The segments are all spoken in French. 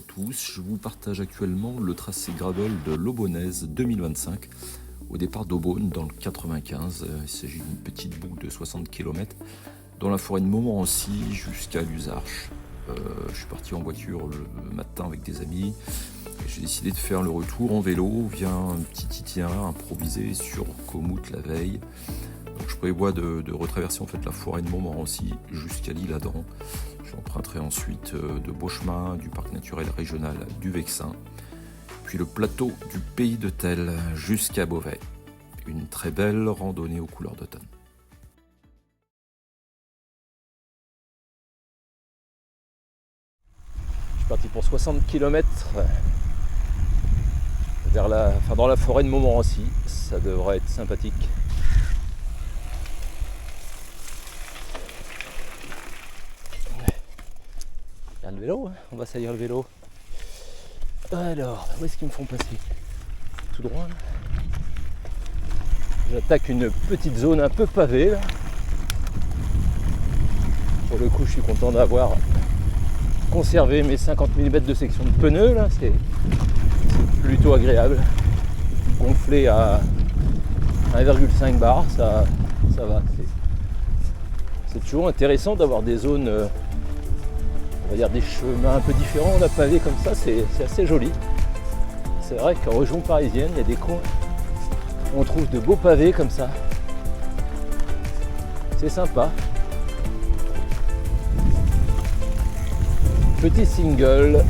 tous, je vous partage actuellement le tracé gravel de l'Aubonnaise 2025 au départ d'Aubonne dans le 95. Il s'agit d'une petite boucle de 60 km dans la forêt de Montmorency jusqu'à Luzarches. Je suis parti en voiture le matin avec des amis. J'ai décidé de faire le retour en vélo via un petit itinéraire improvisé sur Komout la veille. Donc je prévois de retraverser en fait la forêt de Montmorency jusqu'à l'Isle-Adam. J'emprunterai ensuite de beaux chemins du parc naturel régional du Vexin, puis le plateau du Pays de Tell jusqu'à Beauvais. Une très belle randonnée aux couleurs d'automne. Je suis parti pour 60 km dans la forêt de Montmorency. Ça devrait être sympathique. Il y a le vélo, hein, on va salir le vélo. Alors, où est-ce qu'ils me font passer? Tout droit là. J'attaque une petite zone un peu pavée là. Pour le coup, je suis content d'avoir conservé mes 50 mm de section de pneus là, c'est plutôt agréable. Gonflé à 1,5 bar, ça va. C'est toujours intéressant d'avoir des zones, on va dire des chemins un peu différents, la pavée comme ça, c'est assez joli. C'est vrai qu'en région parisienne, il y a des coins où on trouve de beaux pavés comme ça. C'est sympa. Petit single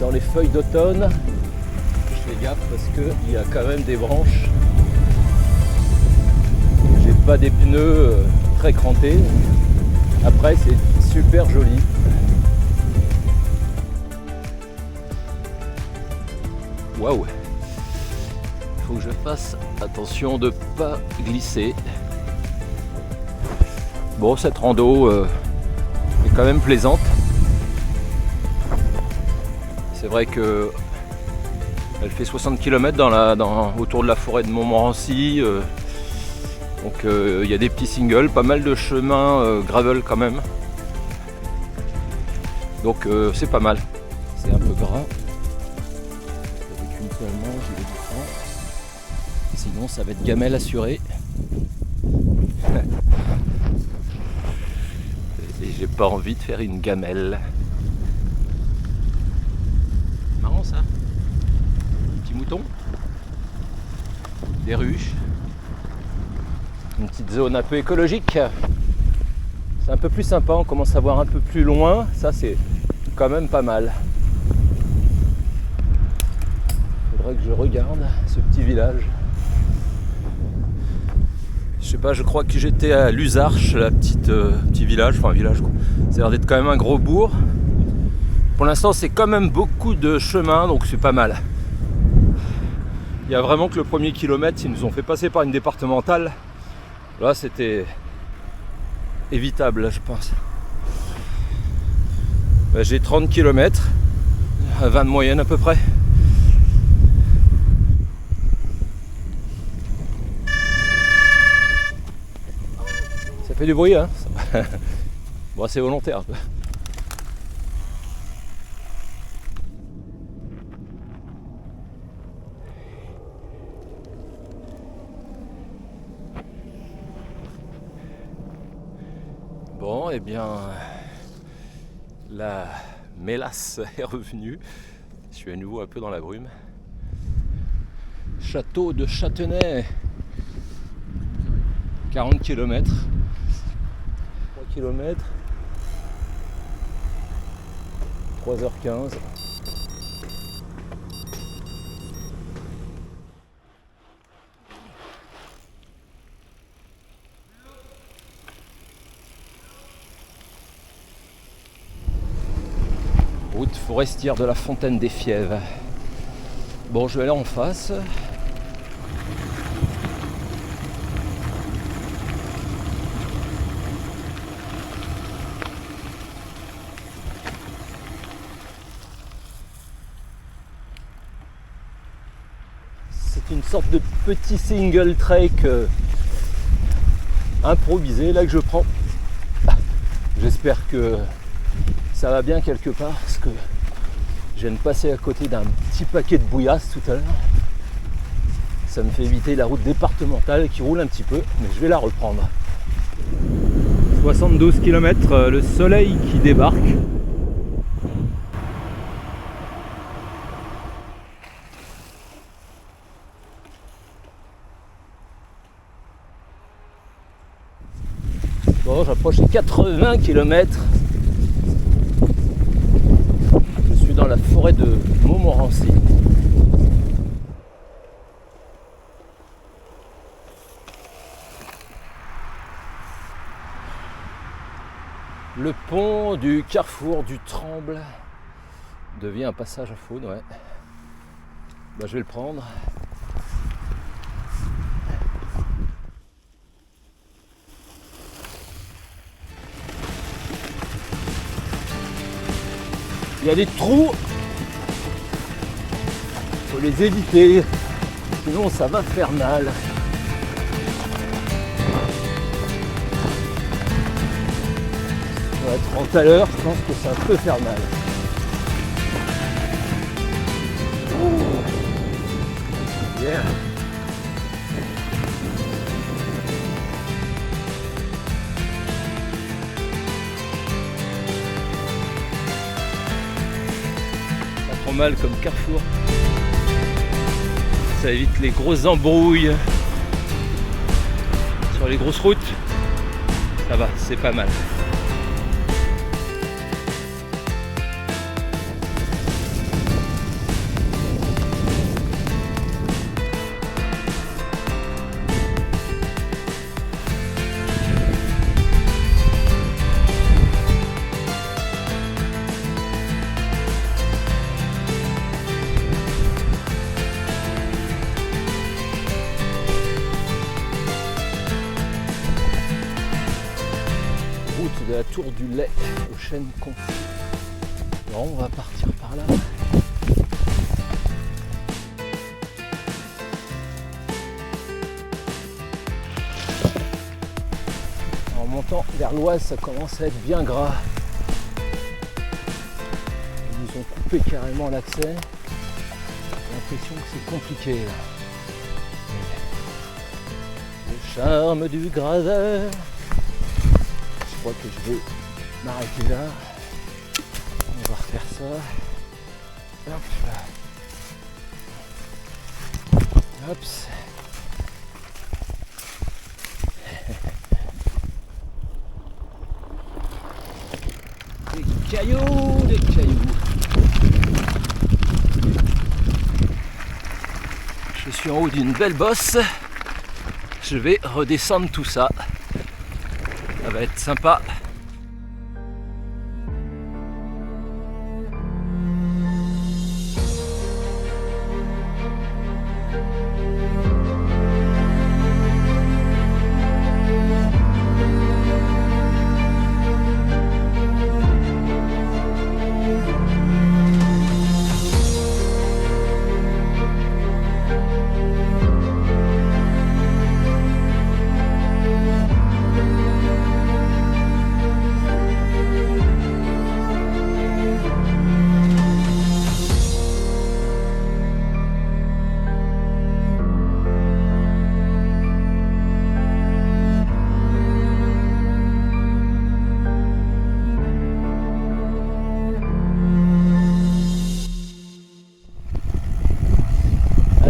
dans les feuilles d'automne. Je fais gaffe parce qu'il y a quand même des branches. J'ai pas des pneus très crantés. Après, c'est super joli. Waouh! Il faut que je fasse attention de pas glisser. Bon, cette rando est quand même plaisante. C'est vrai que elle fait 60 km autour de la forêt de Montmorency. Donc il y a des petits singles, pas mal de chemins gravel quand même. Donc c'est pas mal. C'est un peu gras. Avec une seule manche, il est différent. Sinon ça va être gamelle assurée. Et j'ai pas envie de faire une gamelle. Marrant ça. Petit mouton. Des ruches. Une petite zone un peu écologique. C'est un peu plus sympa, on commence à voir un peu plus loin. Ça c'est quand même pas mal. Faudrait que je regarde ce petit village. Je sais pas, je crois que j'étais à Luzarches, petit village, enfin village quoi. Ça a l'air d'être quand même un gros bourg. Pour l'instant c'est quand même beaucoup de chemin, donc c'est pas mal. Il y a vraiment que le premier kilomètre, ils nous ont fait passer par une départementale. Là c'était évitable, je pense. J'ai 30 km, à 20 de moyenne à peu près. Ça fait du bruit, hein. Bon, c'est volontaire. Bon, eh bien, la mélasse est revenue. Je suis à nouveau un peu dans la brume. Château de Châtenay. 40 km. 3 km. 3h15. Route forestière de la Fontaine des Fièves. Bon, je vais aller en face. C'est une sorte de petit single trek improvisé là que je prends. J'espère que ça va bien quelque part parce que Je viens de passer à côté d'un petit paquet de bouillasse tout à l'heure. Ça me fait éviter la route départementale qui roule un petit peu, mais je vais la reprendre. 72 km, le soleil qui débarque. Bon, j'approche les 80 km. Je suis dans la forêt de Montmorency. Le pont du carrefour du Tremble devient un passage à faune, ouais. Bah, je vais le prendre. Il y a des trous, il faut les éviter, sinon ça va faire mal. À 30 à l'heure, je pense que ça peut faire mal. Yeah. Pas trop mal comme carrefour. Ça évite les grosses embrouilles sur les grosses routes. Ça va, c'est pas mal. De la Tour du Lait au Chêne-Conty. Bon, on va partir par là. En montant vers l'Oise, ça commence à être bien gras. Ils nous ont coupé carrément l'accès. J'ai l'impression que c'est compliqué là. Le charme du gravel. Je crois que je vais m'arrêter là. On va refaire ça. Hop là. Hop. Des cailloux, des cailloux. Je suis en haut d'une belle bosse. Je vais redescendre tout ça. Ça va être sympa.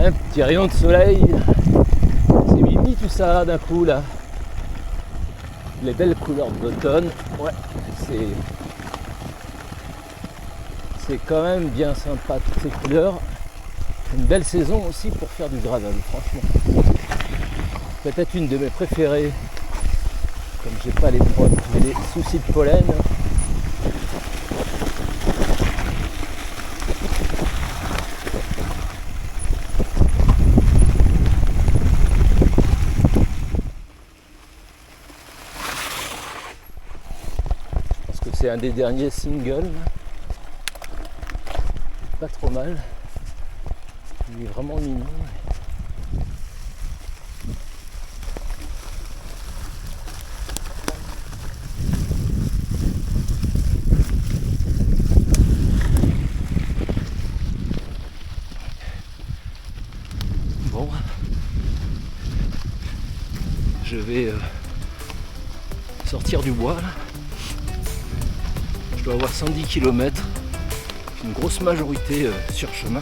Un petit rayon de soleil, c'est mimi tout ça d'un coup là. Les belles couleurs de l'automne, ouais, c'est quand même bien sympa toutes ces couleurs. Une belle saison aussi pour faire du gravel, franchement. Peut-être une de mes préférées, comme j'ai pas les soucis de pollen. C'est un des derniers singles. Pas trop mal. Il est vraiment mignon. je vais sortir du bois là. Je dois avoir 110 km, une grosse majorité sur chemin.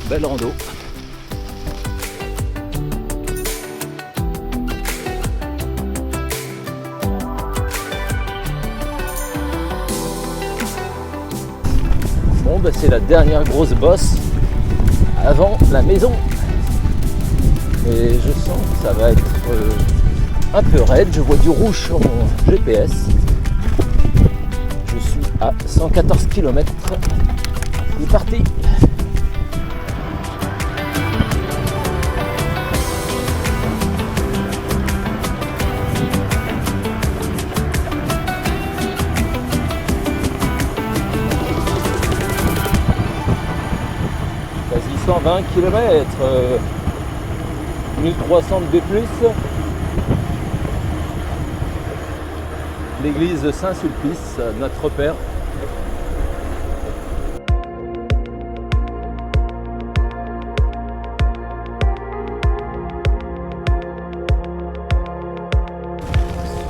Belle rando. Bon, bah, c'est la dernière grosse bosse avant la maison. Et je sens que ça va être un peu raide. Je vois du rouge sur mon GPS. Je suis à 114 km. C'est parti. Quasi 120 km, 1300 de plus. L'église de Saint-Sulpice, notre Père.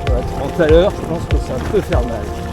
Sur la 30 à l'heure, je pense que ça peut faire mal.